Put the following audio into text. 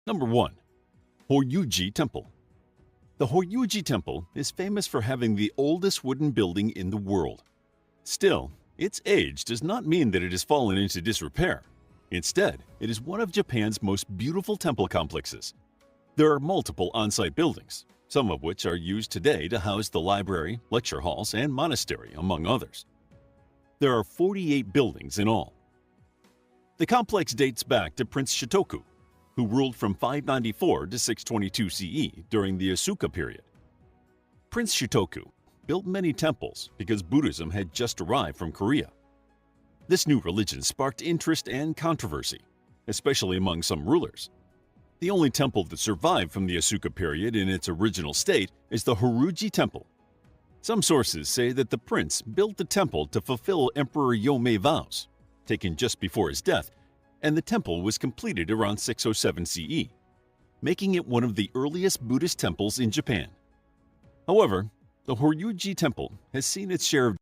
Number 1. Hoyuji Temple. The Hoyuji Temple is famous for having the oldest wooden building in the world. Still, its age does not mean that it has fallen into disrepair. Instead, it is one of Japan's most beautiful temple complexes. There are multiple on-site buildings, some of which are used today to house the library, lecture halls, and monastery, among others. There are 48 buildings in all. The complex dates back to Prince Shotoku, who ruled from 594 to 622 CE during the Asuka period. Prince Shotoku built many temples because Buddhism had just arrived from Korea. This new religion sparked interest and controversy, especially among some rulers. The only temple that survived from the Asuka period in its original state is the Hoyuji Temple. Some sources say that the prince built the temple to fulfill Emperor Yomei vows, taken just before his death, and the temple was completed around 607 CE, making it one of the earliest Buddhist temples in Japan. However, the Hoyuji Temple has seen its share of